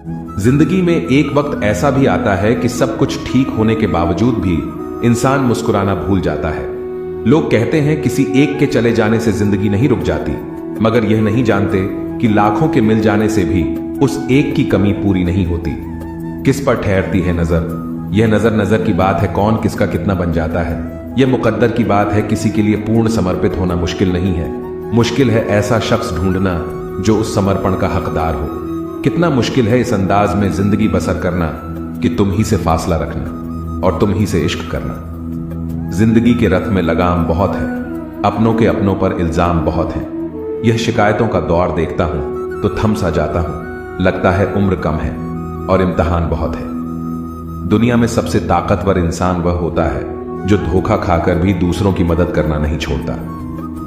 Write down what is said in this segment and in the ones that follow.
जिंदगी में एक वक्त ऐसा भी आता है कि सब कुछ ठीक होने के बावजूद भी इंसान मुस्कुराना भूल जाता है। लोग कहते हैं किसी एक के चले जाने से जिंदगी नहीं रुक जाती, मगर यह नहीं जानते कि लाखों के मिल जाने से भी उस एक की कमी पूरी नहीं होती। किस पर ठहरती है नजर? यह नजर नजर की बात है, कौन किसका कितना बन जाता है। यह मुकद्दर की बात है, किसी के लिए पूर्ण समर्पित होना मुश्किल नहीं है। मुश्किल है ऐसा शख्स ढूंढना जो उस समर्पण का हकदार हो। कितना मुश्किल है इस अंदाज में जिंदगी बसर करना कि तुम ही से फासला रखना और तुम ही से इश्क करना। जिंदगी के रथ में लगाम बहुत है, अपनों के अपनों पर इल्जाम बहुत है। यह शिकायतों का दौर देखता हूं तो थम सा जाता हूं। लगता है उम्र कम है और इम्तिहान बहुत है। दुनिया में सबसे ताकतवर इंसान वह होता है जो धोखा खाकर भी दूसरों की मदद करना नहीं छोड़ता।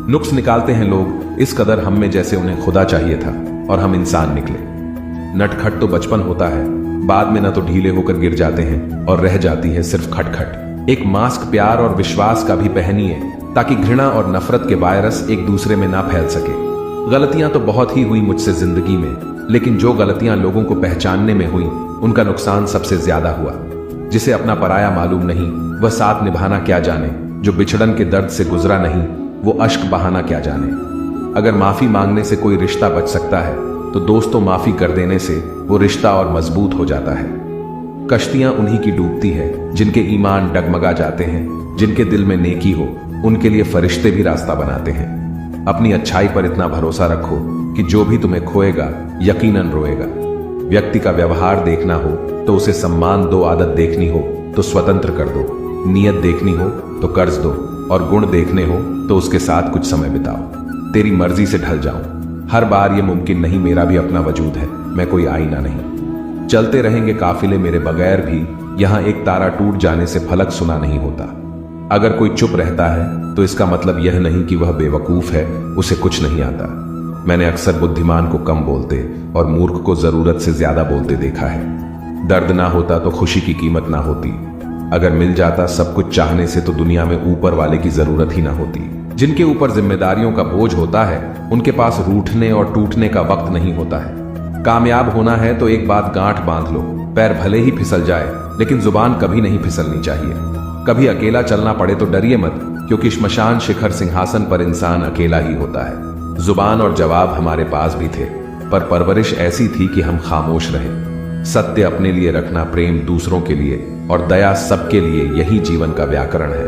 नुक्स निकालते हैं लोग इस कदर हम में, जैसे उन्हें खुदा चाहिए था और हम इंसान निकले। नटखट तो बचपन होता है, बाद में न तो ढीले होकर गिर जाते हैं और रह जाती है सिर्फ खटखट। एक मास्क प्यार और विश्वास का भी पहनिए ताकि घृणा और नफरत के वायरस एक दूसरे में ना फैल सके। गलतियां तो बहुत ही हुई मुझसे जिंदगी में, लेकिन जो गलतियां लोगों को पहचानने में हुई उनका नुकसान सबसे ज्यादा हुआ। जिसे अपना पराया मालूम नहीं वह साथ निभाना क्या जाने। जो बिछड़न के दर्द से गुजरा नहीं वो अश्क बहाना क्या जाने। अगर माफी मांगने से कोई रिश्ता बच सकता है तो दोस्तों माफी कर देने से वो रिश्ता और मजबूत हो जाता है। कश्तियां उन्हीं की डूबती है जिनके ईमान डगमगा जाते हैं। जिनके दिल में नेकी हो उनके लिए फरिश्ते भी रास्ता बनाते हैं। अपनी अच्छाई पर इतना भरोसा रखो कि जो भी तुम्हें खोएगा यकीनन रोएगा। व्यक्ति का व्यवहार देखना हो तो उसे सम्मान दो, आदत देखनी हो तो स्वतंत्र कर दो, नियत देखनी हो तो कर्ज दो और गुण देखने हो तो उसके साथ कुछ समय बिताओ। तेरी मर्जी से ढल जाऊं हर बार ये मुमकिन नहीं, मेरा भी अपना वजूद है, मैं कोई आईना नहीं। चलते रहेंगे काफिले मेरे बगैर भी, यहां एक तारा टूट जाने से फलक सुना नहीं होता। अगर कोई चुप रहता है तो इसका मतलब यह नहीं कि वह बेवकूफ है, उसे कुछ नहीं आता। मैंने अक्सर बुद्धिमान को कम बोलते और मूर्ख को जरूरत से ज्यादा बोलते देखा है। दर्द ना होता तो खुशी की कीमत ना होती। अगर मिल जाता सब कुछ चाहने से तो दुनिया में ऊपर वाले की जरूरत ही ना होती। जिनके ऊपर जिम्मेदारियों का बोझ होता है उनके पास रूठने और टूटने का वक्त नहीं होता है। कामयाब होना है तो एक बात गांठ बांध लो, पैर भले ही फिसल जाए लेकिन जुबान कभी नहीं फिसलनी चाहिए। कभी अकेला चलना पड़े तो डरिए मत, क्योंकि श्मशान शिखर सिंहासन पर इंसान अकेला ही होता है। जुबान और जवाब हमारे पास भी थे, पर परवरिश ऐसी थी कि हम खामोश रहे। सत्य अपने लिए रखना, प्रेम दूसरों के लिए और दया सबके लिए, यही जीवन का व्याकरण है।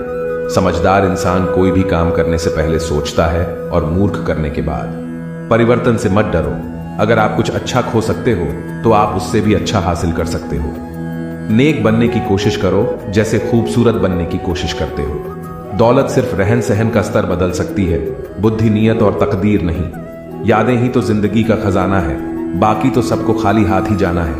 समझदार इंसान कोई भी काम करने से पहले सोचता है और मूर्ख करने के बाद। परिवर्तन से मत डरो। अगर आप कुछ अच्छा खो सकते हो तो आप उससे भी अच्छा हासिल कर सकते हो। नेक बनने की कोशिश करो जैसे खूबसूरत बनने की कोशिश करते हो। दौलत सिर्फ रहन सहन का स्तर बदल सकती है, बुद्धि, नियत और तकदीर नहीं। यादें ही तो जिंदगी का खजाना है, बाकी तो सबको खाली हाथ ही जाना है।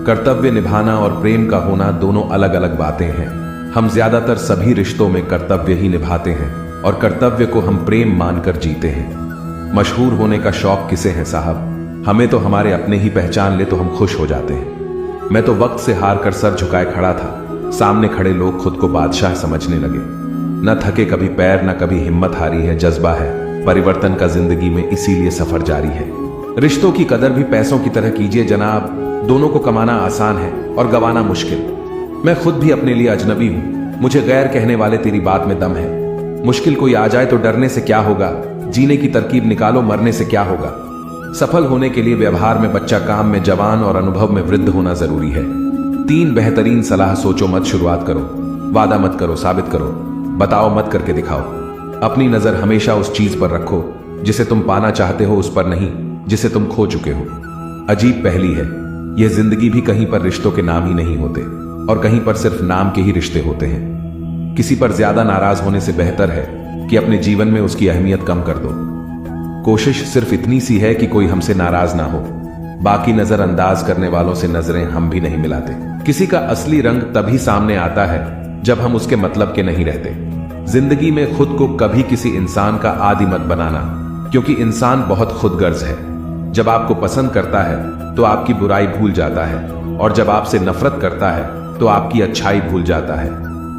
कर्तव्य निभाना और प्रेम का होना दोनों अलग अलग बातें हैं। हम ज्यादातर सभी रिश्तों में कर्तव्य ही निभाते हैं और कर्तव्य को हम प्रेम मानकर जीते हैं। मशहूर होने का शौक किसे है साहब? हमें तो हमारे अपने ही पहचान ले तो हम खुश हो जाते हैं। मैं तो वक्त से हार कर सर झुकाए खड़ा था, सामने खड़े लोग खुद को बादशाह समझने लगे। न थके कभी पैर, न कभी हिम्मत हारी है, जज्बा है परिवर्तन का जिंदगी में, इसीलिए सफर जारी है। रिश्तों की कदर भी पैसों की तरह कीजिए जनाब, दोनों को कमाना आसान है और गंवाना मुश्किल। मैं खुद भी अपने लिए अजनबी हूं, मुझे गैर कहने वाले तेरी बात में दम है। मुश्किल कोई आ जाए तो डरने से क्या होगा, जीने की तरकीब निकालो, मरने से क्या होगा। सफल होने के लिए व्यवहार में बच्चा, काम में जवान और अनुभव में वृद्ध होना जरूरी है। 3 बेहतरीन सलाह सोचो मत, शुरुआत करो। वादा मत करो, साबित करो। बताओ मत, करके दिखाओ। अपनी नजर हमेशा उस चीज पर रखो जिसे तुम पाना चाहते हो, उस पर नहीं जिसे तुम खो चुके हो। अजीब पहली है यह जिंदगी भी, कहीं पर रिश्तों के नाम ही नहीं होते और कहीं पर सिर्फ नाम के ही रिश्ते होते हैं। किसी पर ज्यादा नाराज होने से बेहतर है कि अपने जीवन में उसकी अहमियत कम कर दो। कोशिश सिर्फ इतनी सी है कि कोई हमसे नाराज ना हो, बाकी नजरअंदाज करने वालों से नजरें हम भी नहीं मिलाते। किसी का असली रंग तभी सामने आता है जब हम उसके मतलब के नहीं रहते। जिंदगी में खुद को कभी किसी इंसान का आदी मत बनाना, क्योंकि इंसान बहुत खुदगर्ज है। जब आपको पसंद करता है तो आपकी बुराई भूल जाता है और जब आपसे नफरत करता है तो आपकी अच्छाई भूल जाता है।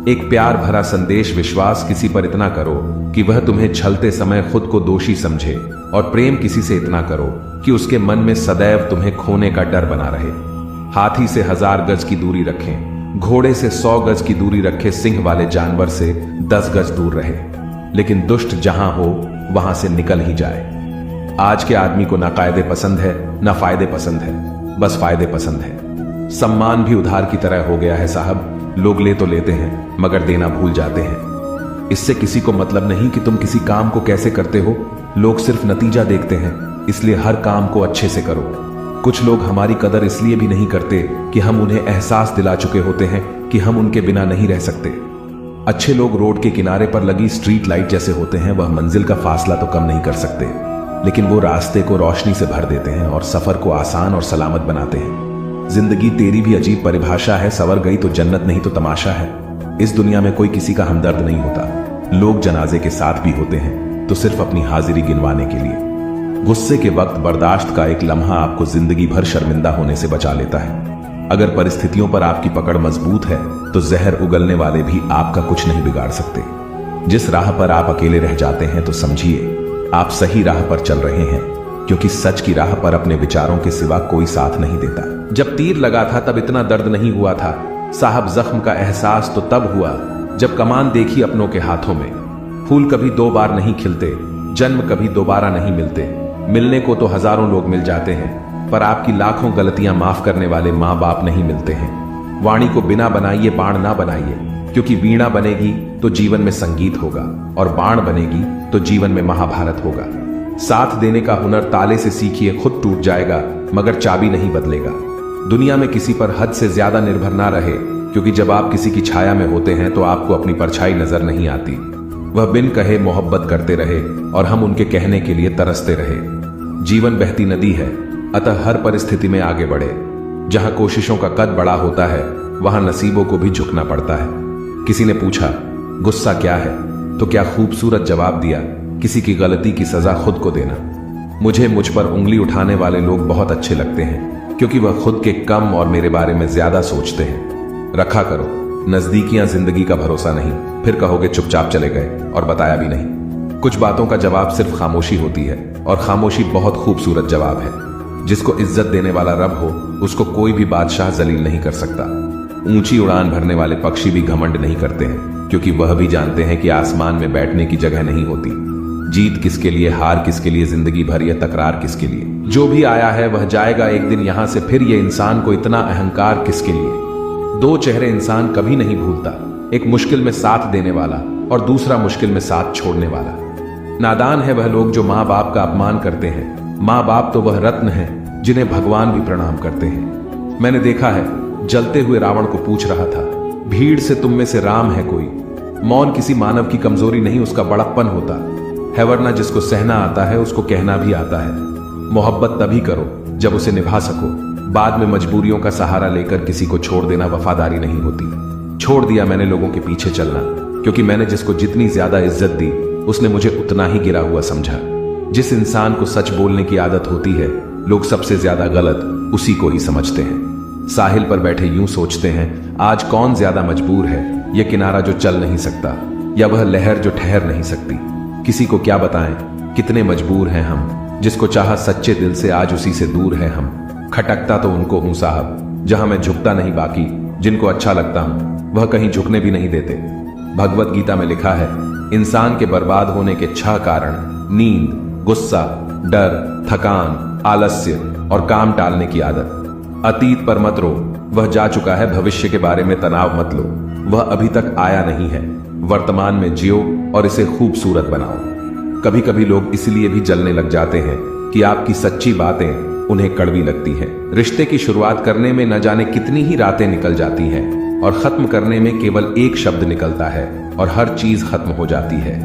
एक प्यार भरा संदेश विश्वास किसी पर इतना करो कि वह तुम्हें छलते समय खुद को दोषी समझे, और प्रेम किसी से इतना करो कि उसके मन में सदैव तुम्हें खोने का डर बना रहे। हाथी से 1000 गज की दूरी रखें, घोड़े से 100 गज की दूरी रखे, सिंह वाले जानवर से 10 गज दूर रहे, लेकिन दुष्ट जहां हो वहां से निकल ही जाए। आज के आदमी को ना कायदे पसंद है ना फायदे पसंद है, बस फायदे पसंद है। सम्मान भी उधार की तरह हो गया है साहब, लोग ले तो लेते हैं मगर देना भूल जाते हैं। इससे किसी को मतलब नहीं कि तुम किसी काम को कैसे करते हो, लोग सिर्फ नतीजा देखते हैं, इसलिए हर काम को अच्छे से करो। कुछ लोग हमारी कदर इसलिए भी नहीं करते कि हम उन्हें एहसास दिला चुके होते हैं कि हम उनके बिना नहीं रह सकते। अच्छे लोग रोड के किनारे पर लगी स्ट्रीट लाइट जैसे होते हैं, वह मंजिल का फासला तो कम नहीं कर सकते, लेकिन वो रास्ते को रोशनी से भर देते हैं और सफर को आसान और सलामत बनाते हैं। जिंदगी तेरी भी अजीब परिभाषा है, सवर गई तो जन्नत नहीं तो तमाशा है। इस दुनिया में कोई किसी का हमदर्द नहीं होता, लोग जनाजे के साथ भी होते हैं तो सिर्फ अपनी हाजिरी गिनवाने के लिए। गुस्से के वक्त बर्दाश्त का एक लम्हा आपको जिंदगी भर शर्मिंदा होने से बचा लेता है। अगर परिस्थितियों पर आपकी पकड़ मजबूत है तो जहर उगलने वाले भी आपका कुछ नहीं बिगाड़ सकते। जिस राह पर आप अकेले रह जाते हैं तो समझिए आप सही राह पर चल रहे हैं, क्योंकि सच की राह पर अपने विचारों के सिवा कोई साथ नहीं देता। जब तीर लगा था तब इतना दर्द नहीं हुआ था साहब, जख्म का एहसास तो तब हुआ जब कमान देखी अपनों के हाथों में। फूल कभी 2 बार नहीं खिलते, जन्म कभी दोबारा नहीं मिलते। मिलने को तो हजारों लोग मिल जाते हैं, पर आपकी लाखों गलतियां माफ करने वाले माँ बाप नहीं मिलते हैं। वाणी को बिना बनाइए बाण ना बनाइए, क्योंकि वीणा बनेगी तो जीवन में संगीत होगा और बाण बनेगी तो जीवन में महाभारत होगा। साथ देने का हुनर ताले से सीखिए, खुद टूट जाएगा मगर चाबी नहीं बदलेगा। दुनिया में किसी पर हद से ज्यादा निर्भर ना रहे, क्योंकि जब आप किसी की छाया में होते हैं तो आपको अपनी परछाई नजर नहीं आती। वह बिन कहे मोहब्बत करते रहे और हम उनके कहने के लिए तरसते रहे। जीवन बहती नदी है, अतः हर परिस्थिति में आगे बढ़े। जहां कोशिशों का कद बड़ा होता है वहां नसीबों को भी झुकना पड़ता है। किसी ने पूछा गुस्सा क्या है, तो क्या खूबसूरत जवाब दिया, किसी की गलती की सजा खुद को देना। मुझे मुझ पर उंगली उठाने वाले लोग बहुत अच्छे लगते हैं, क्योंकि वह खुद के कम और मेरे बारे में ज्यादा सोचते हैं। रखा करो, नजदीकियां जिंदगी का भरोसा नहीं, फिर कहोगे चुपचाप चले गए और बताया भी नहीं। कुछ बातों का जवाब सिर्फ खामोशी होती है, और खामोशी बहुत खूबसूरत जवाब है। जिसको इज्जत देने वाला रब हो उसको कोई भी बादशाह जलील नहीं कर सकता। ऊंची उड़ान भरने वाले पक्षी भी घमंड नहीं करते हैं, क्योंकि वह भी जानते हैं कि आसमान में बैठने की जगह नहीं होती। जीत किसके लिए, हार किसके लिए, जिंदगी भर यह तकरार किसके लिए। जो भी आया है वह जाएगा एक दिन यहां से, फिर ये इंसान को इतना अहंकार किसके लिए। 2 चेहरे इंसान कभी नहीं भूलता, एक मुश्किल में साथ देने वाला और दूसरा मुश्किल में साथ छोड़ने वाला। नादान है वह लोग जो माँ बाप का अपमान करते हैं। माँ बाप तो वह रत्न है जिन्हें भगवान भी प्रणाम करते हैं। मैंने देखा है जलते हुए रावण को पूछ रहा था, भीड़ से तुम में से राम है कोई। मौन किसी मानव की कमजोरी नहीं, उसका बड़प्पन होता है, वरना जिसको सहना आता है उसको कहना भी आता है। मोहब्बत तभी करो जब उसे निभा सको, बाद में मजबूरियों का सहारा लेकर किसी को छोड़ देना वफादारी नहीं होती। छोड़ दिया मैंने लोगों के पीछे चलना, क्योंकि मैंने जिसको जितनी ज्यादा इज्जत दी उसने मुझे उतना ही गिरा हुआ समझा। जिस इंसान को सच बोलने की आदत होती है लोग सबसे ज्यादा गलत उसी को ही समझते हैं। साहिल पर बैठे यूं सोचते हैं, आज कौन ज्यादा मजबूर है, यह किनारा जो चल नहीं सकता या वह लहर जो ठहर नहीं सकती। किसी को क्या बताएं कितने मजबूर हैं हम, जिसको चाहा सच्चे दिल से आज उसी से दूर है हम। खटकता तो उनको हूं साहब जहां मैं झुकता नहीं, बाकी जिनको अच्छा लगता हूं वह कहीं झुकने भी नहीं देते। भगवत गीता में लिखा है, इंसान के बर्बाद होने के 6 कारण नींद, गुस्सा, डर, थकान, आलस्य और काम टालने की आदत। अतीत पर मत रो, वह जा चुका है। भविष्य के बारे में तनाव मत लो, वह अभी तक आया नहीं है। वर्तमान में जियो और इसे खूबसूरत बनाओ। कभी कभी लोग इसलिए भी जलने लग जाते हैं कि आपकी सच्ची बातें उन्हें कड़वी लगती हैं। रिश्ते की शुरुआत करने में न जाने कितनी ही रातें निकल जाती हैं और खत्म करने में केवल एक शब्द निकलता है और हर चीज खत्म हो जाती है।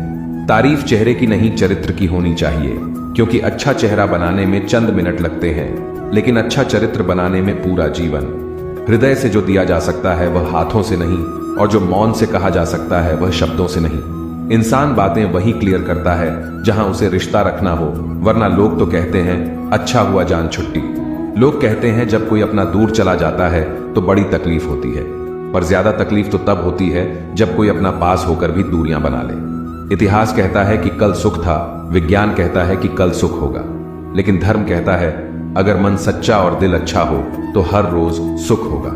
तारीफ चेहरे की नहीं चरित्र की होनी चाहिए, क्योंकि अच्छा चेहरा बनाने में चंद मिनट लगते हैं, लेकिन अच्छा चरित्र बनाने में पूरा जीवन। हृदय से जो दिया जा सकता है वह हाथों से नहीं, और जो मौन से कहा जा सकता है वह शब्दों से नहीं। इंसान बातें वही क्लियर करता है जहां उसे रिश्ता रखना हो, वरना लोग तो कहते हैं अच्छा हुआ जान छुट्टी। लोग कहते हैं जब कोई अपना दूर चला जाता है तो बड़ी तकलीफ होती है, पर ज्यादा तकलीफ तो तब होती है जब कोई अपना पास होकर भी दूरियां बना ले। इतिहास कहता है कि कल सुख था, विज्ञान कहता है कि कल सुख होगा, लेकिन धर्म कहता है अगर मन सच्चा और दिल अच्छा हो तो हर रोज सुख होगा।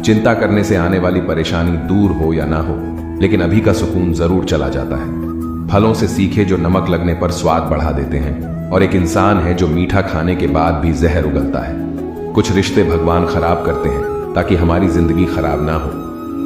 चिंता करने से आने वाली परेशानी दूर हो या ना हो, लेकिन अभी का सुकून जरूर चला जाता है। फलों से सीखे जो नमक लगने पर स्वाद बढ़ा देते हैं, और एक इंसान है जो मीठा खाने के बाद भी जहर उगलता है। कुछ रिश्ते भगवान खराब करते हैं ताकि हमारी जिंदगी खराब ना हो।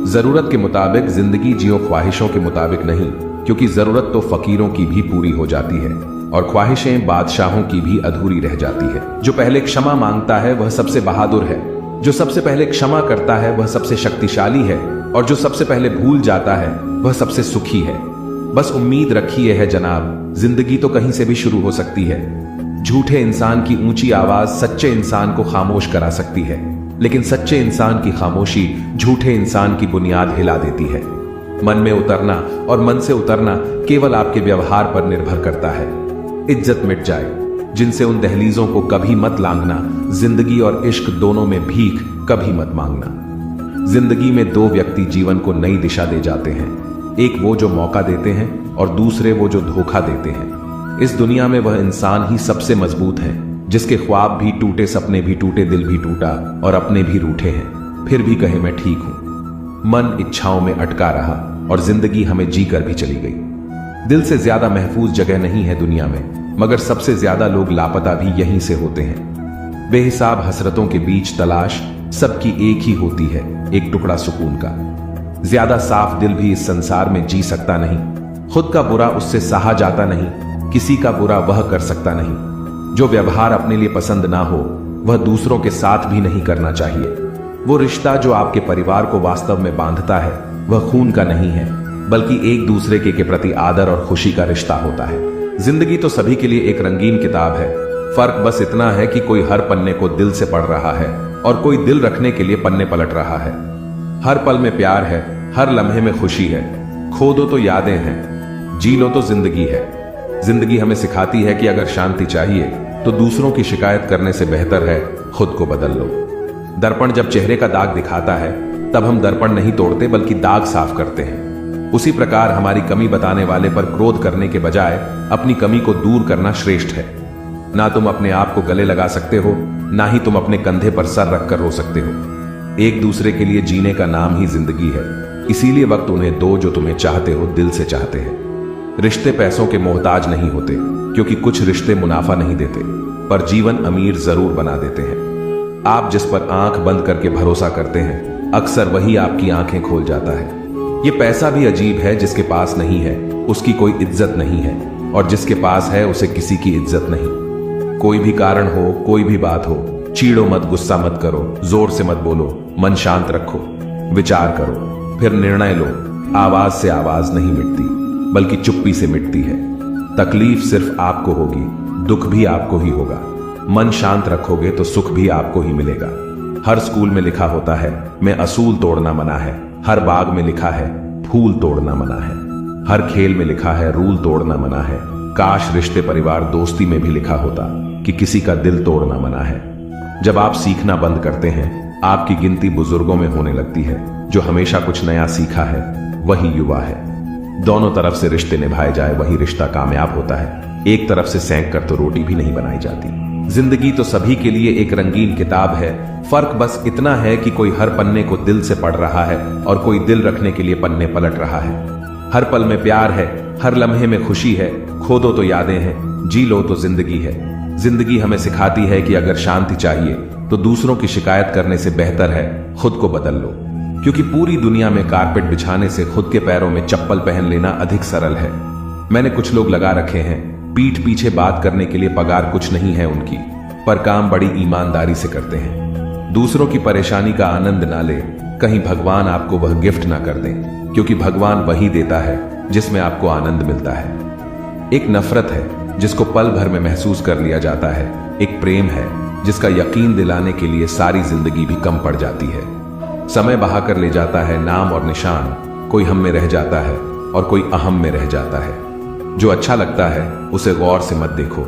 जरूरत के मुताबिक जिंदगी जियो, ख्वाहिशों के मुताबिक नहीं, क्योंकि जरूरत तो फकीरों की भी पूरी हो जाती है और ख्वाहिशें बादशाहों की भी अधूरी रह जाती है। जो पहले क्षमा मांगता है वह सबसे बहादुर है, जो सबसे पहले क्षमा करता है वह सबसे शक्तिशाली है, और जो सबसे पहले भूल जाता है वह सबसे सुखी है। बस उम्मीद रखिए है जनाब, जिंदगी तो कहीं से भी शुरू हो सकती है। झूठे इंसान की ऊंची आवाज सच्चे इंसान को खामोश करा सकती है, लेकिन सच्चे इंसान की खामोशी झूठे इंसान की बुनियाद हिला देती है। मन में उतरना और मन से उतरना केवल आपके व्यवहार पर निर्भर करता है। इज्जत मिट जाए जिनसे उन दहलीजों को कभी मत लांघना। जिंदगी और इश्क दोनों में भीख कभी मत मांगना। जिंदगी में दो व्यक्ति जीवन को नई दिशा दे जाते हैं, एक वो जो मौका देते हैं और दूसरे वो जो धोखा देते हैं। इस दुनिया में वह इंसान ही सबसे मजबूत है जिसके ख्वाब भी टूटे, सपने भी टूटे, दिल भी टूटा और अपने भी रूठे हैं, फिर भी कहे मैं ठीक हूं। मन इच्छाओं में अटका रहा और जिंदगी हमें जी कर भी चली गई। दिल से ज्यादा महफूज जगह नहीं है दुनिया में, मगर सबसे ज्यादा लोग लापता भी यहीं से होते हैं। बेहिसाब हसरतों के बीच तलाश सबकी एक ही होती है, एक टुकड़ा सुकून का। ज्यादा साफ दिल भी इस संसार में जी सकता नहीं। खुद का बुरा उससे सहा जाता नहीं, किसी का बुरा वह कर सकता नहीं। जो व्यवहार अपने लिए पसंद ना हो वह दूसरों के साथ भी नहीं करना चाहिए। वो रिश्ता जो आपके परिवार को वास्तव में बांधता है वह खून का नहीं है, बल्कि एक दूसरे के प्रति आदर और खुशी का रिश्ता होता है। जिंदगी तो सभी के लिए एक रंगीन किताब है, फर्क बस इतना है कि कोई हर पन्ने को दिल से पढ़ रहा है और कोई दिल रखने के लिए पन्ने पलट रहा है। हर पल में प्यार है, हर लम्हे में खुशी है। खो दो तो यादें हैं, जी लो तो जिंदगी है। जिंदगी हमें सिखाती है कि अगर शांति चाहिए तो दूसरों की शिकायत करने से बेहतर है खुद को बदल लो। दर्पण जब चेहरे का दाग दिखाता है तब हम दर्पण नहीं तोड़ते बल्कि दाग साफ करते हैं। उसी प्रकार हमारी कमी बताने वाले पर क्रोध करने के बजाय अपनी कमी को दूर करना श्रेष्ठ है। ना तुम अपने आप को गले लगा सकते हो, ना ही तुम अपने कंधे पर सर रखकर रो सकते हो। एक दूसरे के लिए जीने का नाम ही जिंदगी है, इसीलिए वक्त उन्हें दो जो तुम्हें चाहते हो, दिल से चाहते हैं। रिश्ते पैसों के मोहताज नहीं होते, क्योंकि कुछ रिश्ते मुनाफा नहीं देते पर जीवन अमीर जरूर बना देते हैं। आप जिस पर आंख बंद करके भरोसा करते हैं अक्सर वही आपकी आंखें खोल जाता है। ये पैसा भी अजीब है, जिसके पास नहीं है उसकी कोई इज्जत नहीं है, और जिसके पास है उसे किसी की इज्जत नहीं। कोई भी कारण हो, कोई भी बात हो, चीड़ो मत, गुस्सा मत करो, जोर से मत बोलो, मन शांत रखो, विचार करो, फिर निर्णय लो। आवाज से आवाज नहीं मिटती बल्कि चुप्पी से मिटती है। तकलीफ सिर्फ आपको होगी, दुख भी आपको ही होगा। मन शांत रखोगे तो सुख भी आपको ही मिलेगा। हर स्कूल में लिखा होता है मैं असूल तोड़ना मना है, हर बाग में लिखा है फूल तोड़ना मना है, हर खेल में लिखा है रूल तोड़ना मना है। काश रिश्ते, परिवार, दोस्ती में भी लिखा होता कि किसी का दिल तोड़ना मना है। जब आप सीखना बंद करते हैं आपकी गिनती बुजुर्गों में होने लगती है। जो हमेशा कुछ नया सीखा है वही युवा है। दोनों तरफ से रिश्ते निभाए जाए वही रिश्ता कामयाब होता है। एक तरफ से सेंक कर तो रोटी भी नहीं बनाई जाती। जिंदगी तो सभी के लिए एक रंगीन किताब है, फर्क बस इतना है कि कोई हर पन्ने को दिल से पढ़ रहा है और कोई दिल रखने के लिए पन्ने पलट रहा है। हर पल में प्यार है, हर लम्हे में खुशी है। खो दो तो यादें हैं, जी लो तो जिंदगी है। जिंदगी हमें सिखाती है कि अगर शांति चाहिए तो दूसरों की शिकायत करने से बेहतर है खुद को बदल लो, क्योंकि पूरी दुनिया में कारपेट बिछाने से खुद के पैरों में चप्पल पहन लेना अधिक सरल है। मैंने कुछ लोग लगा रखे हैं पीठ पीछे बात करने के लिए, पगार कुछ नहीं है उनकी, पर काम बड़ी ईमानदारी से करते हैं। दूसरों की परेशानी का आनंद ना ले, कहीं भगवान आपको वह गिफ्ट ना कर दें, क्योंकि भगवान वही देता है जिसमें आपको आनंद मिलता है। एक नफरत है जिसको पल भर में महसूस कर लिया जाता है, एक प्रेम है जिसका यकीन दिलाने के लिए सारी जिंदगी भी कम पड़ जाती है। समय बहाकर ले जाता है नाम और निशान, कोई हम में रह जाता है और कोई अहम में रह जाता है। जो अच्छा लगता है उसे गौर से मत देखो,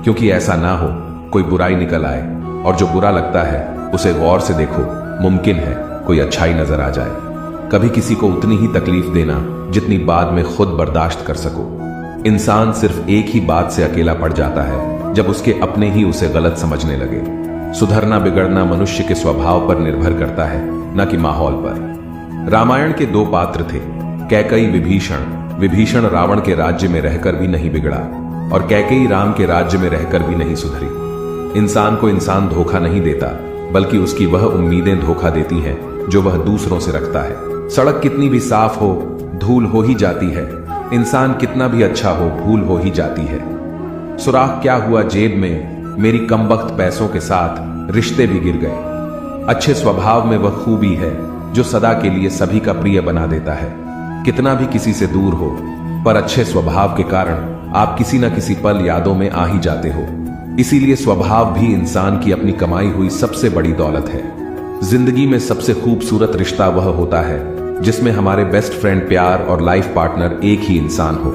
क्योंकि ऐसा ना हो कोई बुराई निकल आए, और जो बुरा लगता है उसे गौर से देखो, मुमकिन है कोई अच्छाई नजर आ जाए। कभी किसी को उतनी ही तकलीफ देना जितनी बाद में खुद बर्दाश्त कर सको। इंसान सिर्फ एक ही बात से अकेला पड़ जाता है जब उसके अपने ही उसे गलत समझने लगे। सुधरना बिगड़ना मनुष्य के स्वभाव पर निर्भर करता है, न कि माहौल पर। रामायण के दो पात्र थे, कैकेयी विभीषण। विभीषण रावण के राज्य में रहकर भी नहीं बिगड़ा और कैकेयी राम के राज्य में रहकर भी नहीं सुधरी। इंसान को इंसान धोखा नहीं देता, बल्कि उसकी वह उम्मीदें धोखा देती हैं जो वह दूसरों से रखता है। सड़क कितनी भी साफ हो, धूल हो ही जाती है। इंसान कितना भी अच्छा हो, भूल हो ही जाती है। सुराख क्या हुआ जेब में, मेरी कमबख्त पैसों के साथ रिश्ते भी गिर गए। अच्छे स्वभाव में वह खूबी है जो सदा के लिए सभी का प्रिय बना देता है। कितना भी किसी से दूर हो, पर अच्छे स्वभाव के कारण आप किसी न किसी पल यादों में आ ही जाते हो। इसीलिए स्वभाव भी इंसान की अपनी कमाई हुई सबसे बड़ी दौलत है। जिंदगी में सबसे खूबसूरत रिश्ता वह होता है जिसमें हमारे बेस्ट फ्रेंड, प्यार और लाइफ पार्टनर एक ही इंसान हो।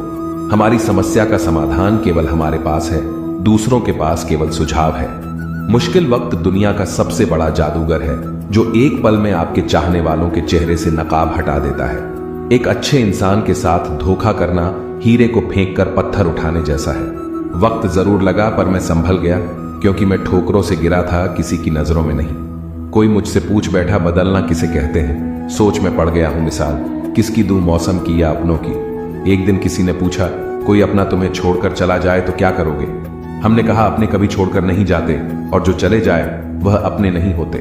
हमारी समस्या का समाधान केवल हमारे पास है, दूसरों के पास केवल सुझाव है। मुश्किल वक्त दुनिया का सबसे बड़ा जादूगर है जो एक पल में आपके चाहने वालों के चेहरे से नकाब हटा देता है। एक अच्छे इंसान के साथ धोखा करना हीरे को फेंक कर पत्थर उठाने जैसा है। वक्त जरूर लगा, पर मैं संभल गया, क्योंकि मैं ठोकरों से गिरा था, किसी की नजरों में नहीं। कोई मुझसे पूछ बैठा, बदलना किसे कहते हैं। सोच में पड़ गया हूं मिसाल, किसकी दूं मौसम की या अपनों की। एक दिन किसी ने पूछा, कोई अपना तुम्हें छोड़कर चला जाए तो क्या करोगे? हमने कहा, अपने कभी छोड़कर नहीं जाते, और जो चले जाए वह अपने नहीं होते।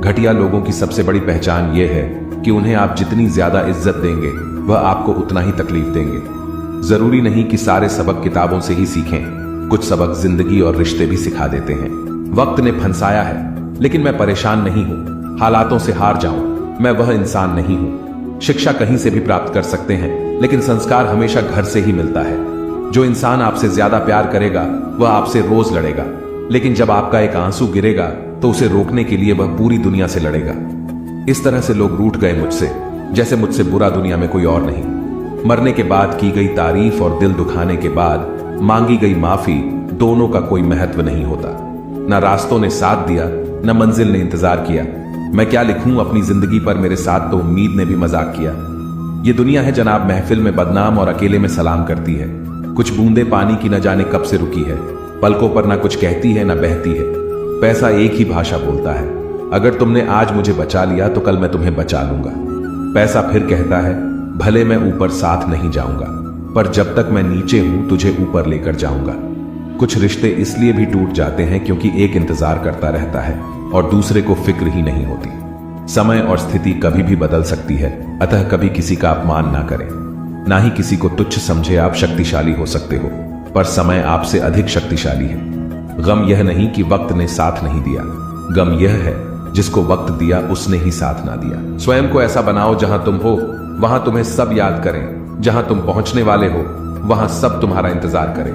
घटिया लोगों की सबसे बड़ी पहचान यह है कि उन्हें आप जितनी ज्यादा इज्जत देंगे वह आपको उतना ही तकलीफ देंगे। जरूरी नहीं कि सारे सबक किताबों से ही सीखें, कुछ सबक जिंदगी और रिश्ते भी सिखा देते हैं। वक्त ने फंसाया है, लेकिन मैं परेशान नहीं हूं। हालातों से हार जाऊं, मैं वह इंसान नहीं हूं। शिक्षा कहीं से भी प्राप्त कर सकते हैं, लेकिन संस्कार हमेशा घर से ही मिलता है। जो इंसान आपसे ज्यादा प्यार करेगा वह आपसे रोज लड़ेगा, लेकिन जब आपका एक आंसू गिरेगा तो उसे रोकने के लिए वह पूरी दुनिया से लड़ेगा। इस तरह से लोग रूठ गए मुझसे, जैसे मुझसे बुरा दुनिया में कोई और नहीं। मरने के बाद की गई तारीफ और दिल दुखाने के बाद मांगी गई माफी, दोनों का कोई महत्व नहीं होता। न रास्तों ने साथ दिया, न मंजिल ने इंतजार किया। मैं क्या लिखूं अपनी जिंदगी पर, मेरे साथ तो उम्मीद ने भी मजाक किया। ये दुनिया है जनाब, महफिल में बदनाम और अकेले में सलाम करती है। कुछ बूंदे पानी की न जाने कब से रुकी है, पलकों पर ना कुछ कहती है ना बहती है। पैसा एक ही भाषा बोलता है, अगर तुमने आज मुझे बचा लिया तो कल मैं तुम्हें बचा लूंगा। पैसा फिर कहता है, भले मैं ऊपर साथ नहीं जाऊंगा, पर जब तक मैं नीचे हूं तुझे ऊपर लेकर जाऊंगा। कुछ रिश्ते इसलिए भी टूट जाते हैं क्योंकि एक इंतजार करता रहता है और दूसरे को फिक्र ही नहीं होती। समय और स्थिति कभी भी बदल सकती है, अतः कभी किसी का अपमान ना करें, ना ही किसी को तुच्छ समझे। आप शक्तिशाली हो सकते हो, पर समय आपसे अधिक शक्तिशाली है। गम यह नहीं कि वक्त ने साथ नहीं दिया, गम यह है जिसको वक्त दिया उसने ही साथ ना दिया। स्वयं को ऐसा बनाओ जहां तुम हो वहां तुम्हें सब याद करें, जहां तुम पहुंचने वाले हो वहां सब तुम्हारा इंतजार करें।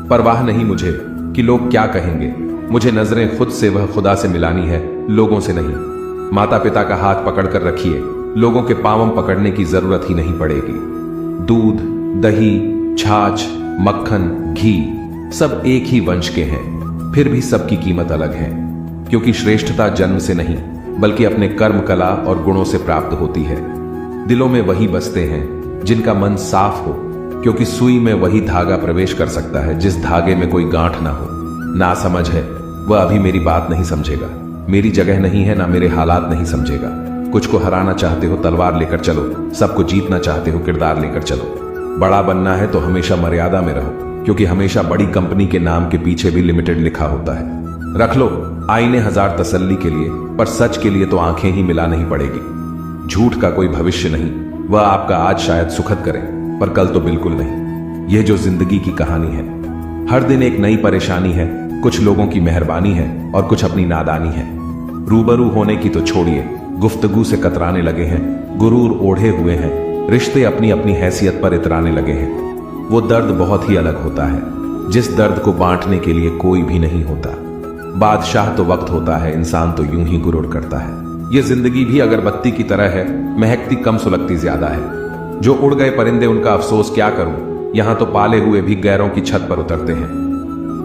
परवाह नहीं मुझे कि लोग क्या कहेंगे, मुझे नजरें खुद से वह खुदा से मिलानी है, लोगों से नहीं। माता पिता का हाथ पकड़कर रखिए, लोगों के पांव पकड़ने की जरूरत ही नहीं पड़ेगी। दूध, दही, छाछ, मक्खन, घी सब एक ही वंश के हैं, फिर भी सबकी कीमत अलग है, क्योंकि श्रेष्ठता जन्म से नहीं बल्कि अपने कर्म, कला और गुणों से प्राप्त होती है। दिलों में वही बसते हैं जिनका मन साफ हो, क्योंकि सुई में वही धागा प्रवेश कर सकता है जिस धागे में कोई गांठ ना हो। ना समझ है वह अभी मेरी बात नहीं समझेगा, मेरी जगह नहीं है, ना मेरे हालात नहीं समझेगा। कुछ को हराना चाहते हो तलवार लेकर चलो, सबको जीतना चाहते हो किरदार लेकर चलो। बड़ा बनना है तो हमेशा मर्यादा में रहो, क्योंकि हमेशा बड़ी कंपनी के नाम के पीछे भी लिमिटेड लिखा होता है। रख लो आईने हजार तसल्ली के लिए, पर सच के लिए तो आंखें ही मिलानी ही पड़ेगी। झूठ का कोई भविष्य नहीं, वह आपका आज शायद सुखद करे पर कल तो बिल्कुल नहीं। यह जो जिंदगी की कहानी है, हर दिन एक नई परेशानी है। कुछ लोगों की मेहरबानी है और कुछ अपनी नादानी है। रूबरू होने की तो छोड़िए, गुफ्तगू से कतराने लगे हैं, गुरूर ओढ़े हुए हैं, रिश्ते अपनी अपनी हैसियत पर इतराने लगे हैं। वो दर्द बहुत ही अलग होता है जिस दर्द को बांटने के लिए कोई भी नहीं होता। बादशाह तो वक्त होता है, इंसान तो यूं ही गुरूर करता है। ये जिंदगी भी अगरबत्ती की तरह है, महकती कम सुलगती ज्यादा है। जो उड़ गए परिंदे उनका अफसोस क्या करूं, यहां तो पाले हुए भी गैरों की छत पर उतरते हैं।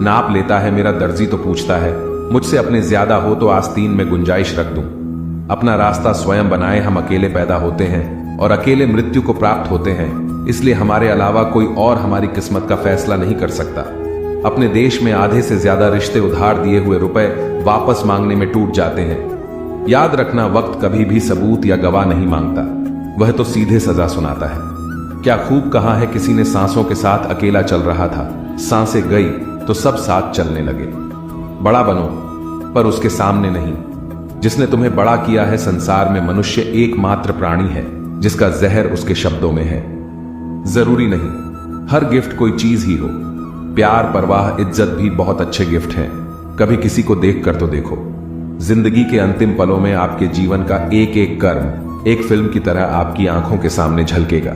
नाप लेता है मेरा दर्जी तो पूछता है, मुझसे अपने ज्यादा हो तो आस्तीन में गुंजाइश रख दूं। अपना रास्ता स्वयं बनाए, हम अकेले पैदा होते हैं और अकेले मृत्यु को प्राप्त होते हैं, इसलिए हमारे अलावा कोई और हमारी किस्मत का फैसला नहीं कर सकता। अपने देश में आधे से ज्यादा रिश्ते उधार दिए हुए रुपए वापस मांगने में टूट जाते हैं। याद रखना, वक्त कभी भी सबूत या गवाह नहीं मांगता, वह तो सीधे सजा सुनाता है। क्या खूब कहा है किसी ने, सांसों के साथ अकेला चल रहा था, सांसें गई तो सब साथ चलने लगे। बड़ा बनो पर उसके सामने नहीं। जिसने तुम्हें बड़ा किया है संसार में, मनुष्य एकमात्र प्राणी है जिसका जहर उसके शब्दों में है। जरूरी नहीं हर गिफ्ट कोई चीज ही हो, प्यार, परवाह, इज्जत भी बहुत अच्छे गिफ्ट हैं। कभी किसी को देख कर तो देखो। जिंदगी के अंतिम पलों में आपके जीवन का एक एक कर्म एक फिल्म की तरह आपकी आंखों के सामने झलकेगा।